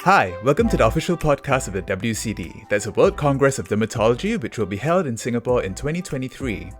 Hi, welcome to the official podcast of the WCD. That's a World Congress of Dermatology which will be held in Singapore in 2023.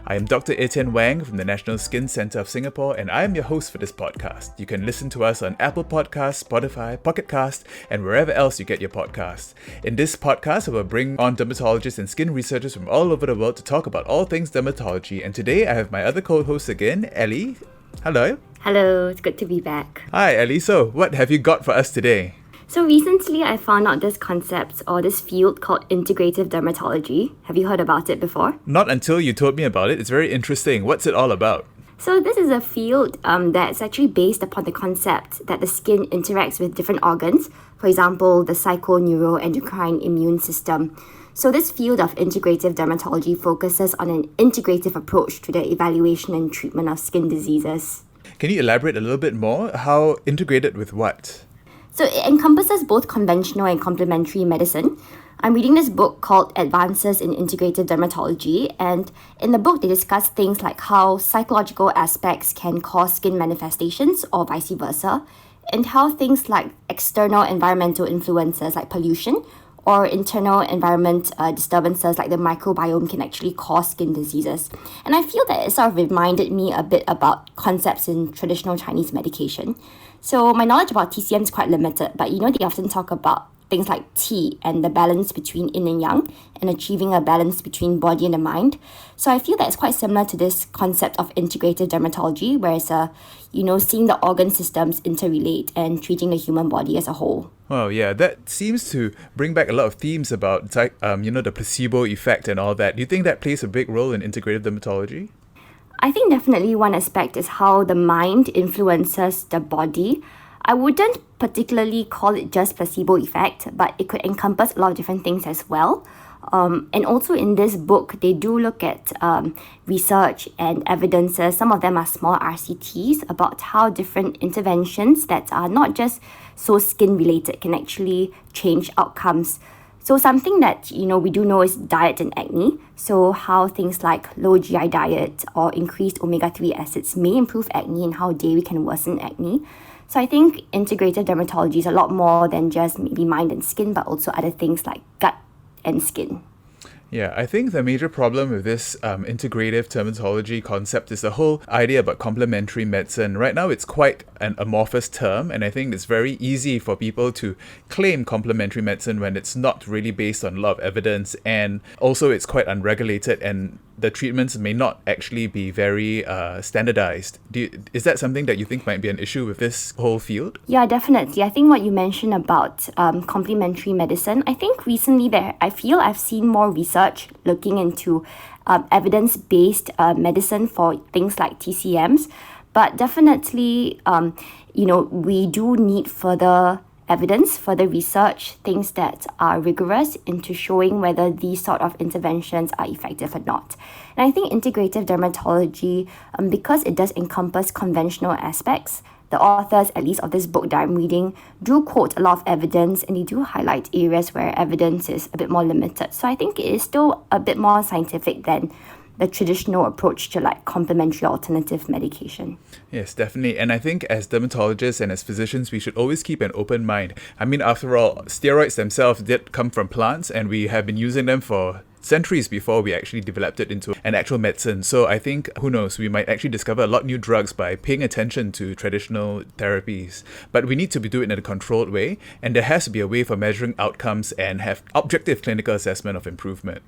I am Dr. Etienne Wang from the National Skin Centre of Singapore and I am your host for this podcast. You can listen to us on Apple Podcasts, Spotify, Pocket Cast and wherever else you get your podcasts. In this podcast, I will bring on dermatologists and skin researchers from all over the world to talk about all things dermatology. And today I have my other co-host again, Ellie. Hello. Hello, it's good to be back. Hi Ellie, so what have you got for us today? So recently I found out this concept or this field called Integrative Dermatology. Have you heard about it before? Not until you told me about it. It's very interesting. What's it all about? So this is a field that's actually based upon the concept that the skin interacts with different organs, for example, the psychoneuroendocrine immune system. So this field of integrative dermatology focuses on an integrative approach to the evaluation and treatment of skin diseases. Can you elaborate a little bit more? How integrated with what? So it encompasses both conventional and complementary medicine. I'm reading this book called Advances in Integrative Dermatology, and in the book they discuss things like how psychological aspects can cause skin manifestations or vice versa, and how things like external environmental influences like pollution or internal environment disturbances like the microbiome can actually cause skin diseases. And I feel that it sort of reminded me a bit about concepts in traditional Chinese medication. So my knowledge about TCM is quite limited, but they often talk about things like Qi and the balance between yin and yang and achieving a balance between body and the mind. So I feel that it's quite similar to this concept of integrative dermatology, where it's seeing the organ systems interrelate and treating the human body as a whole. Wow, yeah, that seems to bring back a lot of themes about the placebo effect and all that. Do you think that plays a big role in integrative dermatology? I think definitely one aspect is how the mind influences the body. I wouldn't particularly call it just placebo effect, but it could encompass a lot of different things as well. And also in this book, they do look at research and evidences. Some of them are small RCTs about how different interventions that are not just so skin related can actually change outcomes. So something that we do know is diet and acne. So how things like low GI diet or increased omega-3 acids may improve acne and how dairy can worsen acne. So I think integrative dermatology is a lot more than just maybe mind and skin, but also other things like gut and skin. Yeah, I think the major problem with this integrative dermatology concept is the whole idea about complementary medicine. Right now, it's quite an amorphous term, and I think it's very easy for people to claim complementary medicine when it's not really based on a lot of evidence, and also it's quite unregulated, and the treatments may not actually be very standardized. Is that something that you think might be an issue with this whole field? Yeah, definitely. I think what you mentioned about complementary medicine, I think recently I've seen more research looking into evidence-based medicine for things like TCMs, but definitely, we do need further evidence, further research, things that are rigorous into showing whether these sort of interventions are effective or not. And I think integrative dermatology, because it does encompass conventional aspects, the authors, at least of this book that I'm reading, do quote a lot of evidence and they do highlight areas where evidence is a bit more limited. So I think it is still a bit more scientific than the traditional approach to complementary alternative medication. Yes, definitely. And I think as dermatologists and as physicians, we should always keep an open mind. I mean, after all, steroids themselves did come from plants and we have been using them for centuries before we actually developed it into an actual medicine. So I think, who knows, we might actually discover a lot of new drugs by paying attention to traditional therapies. But we need to do it in a controlled way, and there has to be a way for measuring outcomes and have objective clinical assessment of improvement.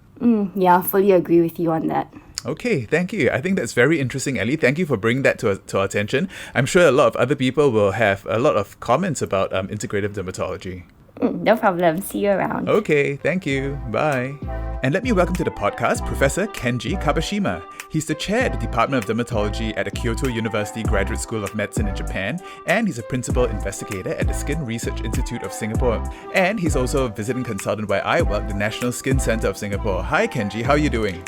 Yeah, fully agree with you on that. Okay, thank you. I think that's very interesting, Ellie. Thank you for bringing that to our attention. I'm sure a lot of other people will have a lot of comments about integrative dermatology. No problem. See you around. Okay, thank you. Bye. And let me welcome to the podcast Professor Kenji Kabashima. He's the chair at the Department of Dermatology at the Kyoto University Graduate School of Medicine in Japan, and he's a principal investigator at the Skin Research Institute of Singapore. And he's also a visiting consultant where I work, the National Skin Centre of Singapore. Hi Kenji, how are you doing?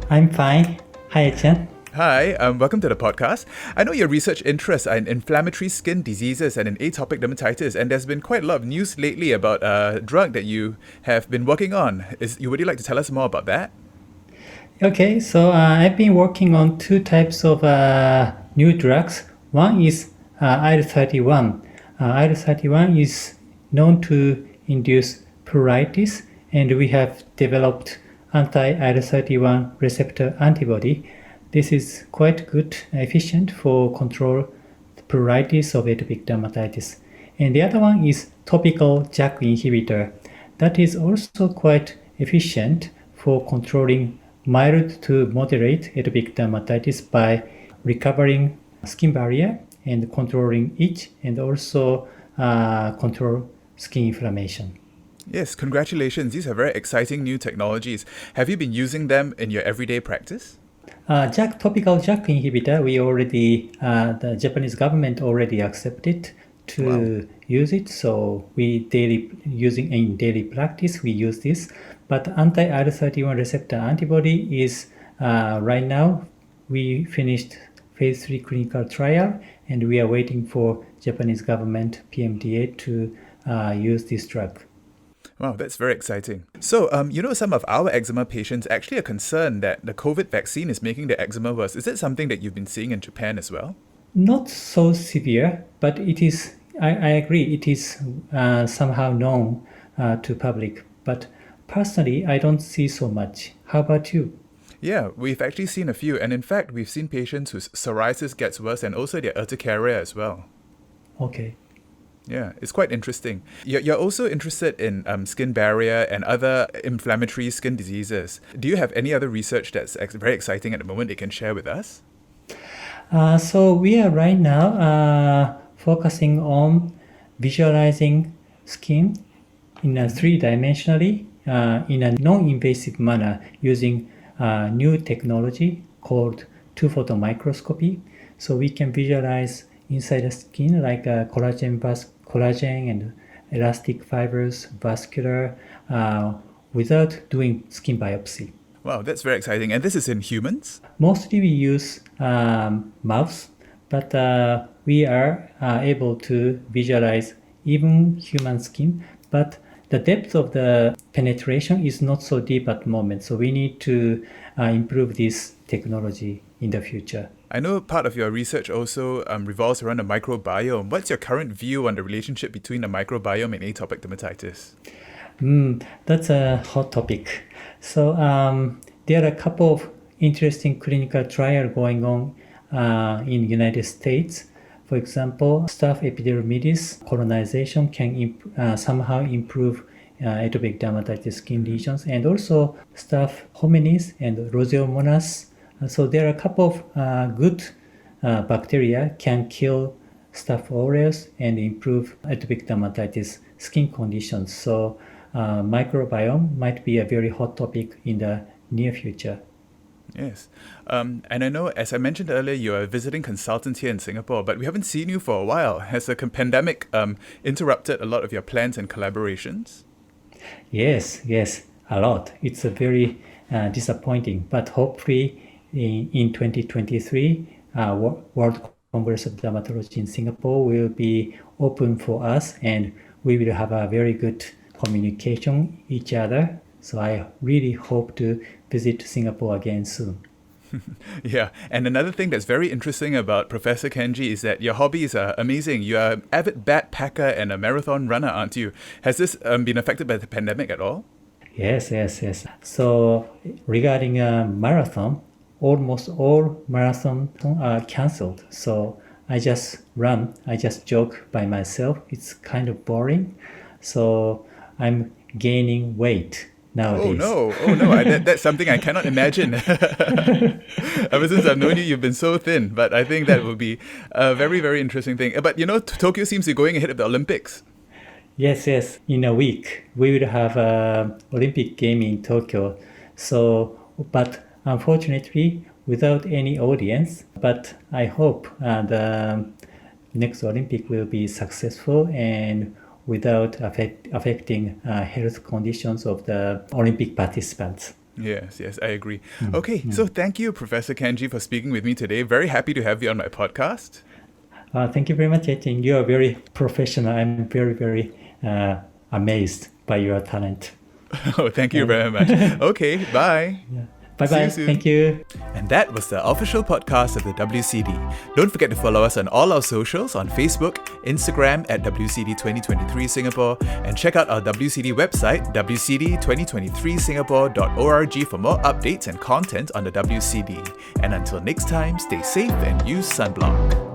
I'm fine. Hi, Etienne. Hi, welcome to the podcast. I know your research interests are in inflammatory skin diseases and in atopic dermatitis, and there's been quite a lot of news lately about a drug that you have been working on. Would you like to tell us more about that? Okay, so I've been working on two types of new drugs. One is IL-31. IL-31 is known to induce pruritus, and we have developed anti-IL-31 receptor antibody. This is quite good, efficient for control the pruritus of atopic dermatitis. And the other one is topical JAK inhibitor. That is also quite efficient for controlling mild to moderate atopic dermatitis by recovering skin barrier and controlling itch and also control skin inflammation. Yes, congratulations. These are very exciting new technologies. Have you been using them in your everyday practice? Topical JAK inhibitor, we already, the Japanese government already accepted to use it. So in daily practice, we use this. But anti-IL-31 receptor antibody is right now, we finished phase 3 clinical trial, and we are waiting for Japanese government PMDA to use this drug. Wow, that's very exciting. So, some of our eczema patients actually are concerned that the COVID vaccine is making the eczema worse. Is it something that you've been seeing in Japan as well? Not so severe, but it is, I agree, it is somehow known to public. But personally, I don't see so much. How about you? Yeah, we've actually seen a few. And in fact, we've seen patients whose psoriasis gets worse and also their urticaria as well. Okay. Yeah, it's quite interesting. You're also interested in skin barrier and other inflammatory skin diseases. Do you have any other research that's very exciting at the moment that you can share with us? So we are right now focusing on visualizing skin in a three-dimensionally in a non-invasive manner using new technology called two-photon microscopy. So we can visualize inside the skin like collagen and elastic fibers, vascular, without doing skin biopsy. Wow, that's very exciting. And this is in humans? Mostly we use mouse, but we are able to visualize even human skin, but the depth of the penetration is not so deep at the moment. So we need to improve this technology in the future. I know part of your research also revolves around the microbiome. What's your current view on the relationship between the microbiome and atopic dermatitis? That's a hot topic. So there are a couple of interesting clinical trials going on in the United States. For example, staph epidermidis colonization can somehow improve atopic dermatitis skin lesions, and also staph hominis and roseomonas. So there are a couple of good bacteria can kill staph aureus and improve atopic dermatitis skin conditions. So microbiome might be a very hot topic in the near future. Yes. And I know, as I mentioned earlier, you're a visiting consultant here in Singapore, but we haven't seen you for a while. Has the pandemic interrupted a lot of your plans and collaborations? Yes, a lot. It's a very disappointing, but hopefully in 2023, World Congress of Dermatology in Singapore will be open for us, and we will have a very good communication each other. So I really hope to visit Singapore again soon. Yeah, and another thing that's very interesting about Professor Kenji is that your hobbies are amazing. You are an avid backpacker and a marathon runner, aren't you? Has this been affected by the pandemic at all? Yes. So regarding marathon, almost all marathons are cancelled. So I just jog by myself. It's kind of boring. So I'm gaining weight nowadays. Oh no! That's something I cannot imagine. Ever since I've known you, you've been so thin. But I think that would be a very, very interesting thing. But Tokyo seems to be going ahead of the Olympics. Yes. In a week, we will have an Olympic game in Tokyo. So, but unfortunately, without any audience. But I hope the next Olympic will be successful and without affecting health conditions of the Olympic participants. Yes, I agree. Okay, so thank you, Professor Kenji, for speaking with me today. Very happy to have you on my podcast. Thank you very much, Etienne. You are very professional. I'm very, very amazed by your talent. Oh, thank you very much. Okay, bye. Yeah. Bye-bye. soon. Thank you. And that was the official podcast of the WCD. Don't forget to follow us on all our socials on Facebook, Instagram at WCD 2023 Singapore, and check out our WCD website, wcd2023singapore.org for more updates and content on the WCD. And until next time, stay safe and use sunblock.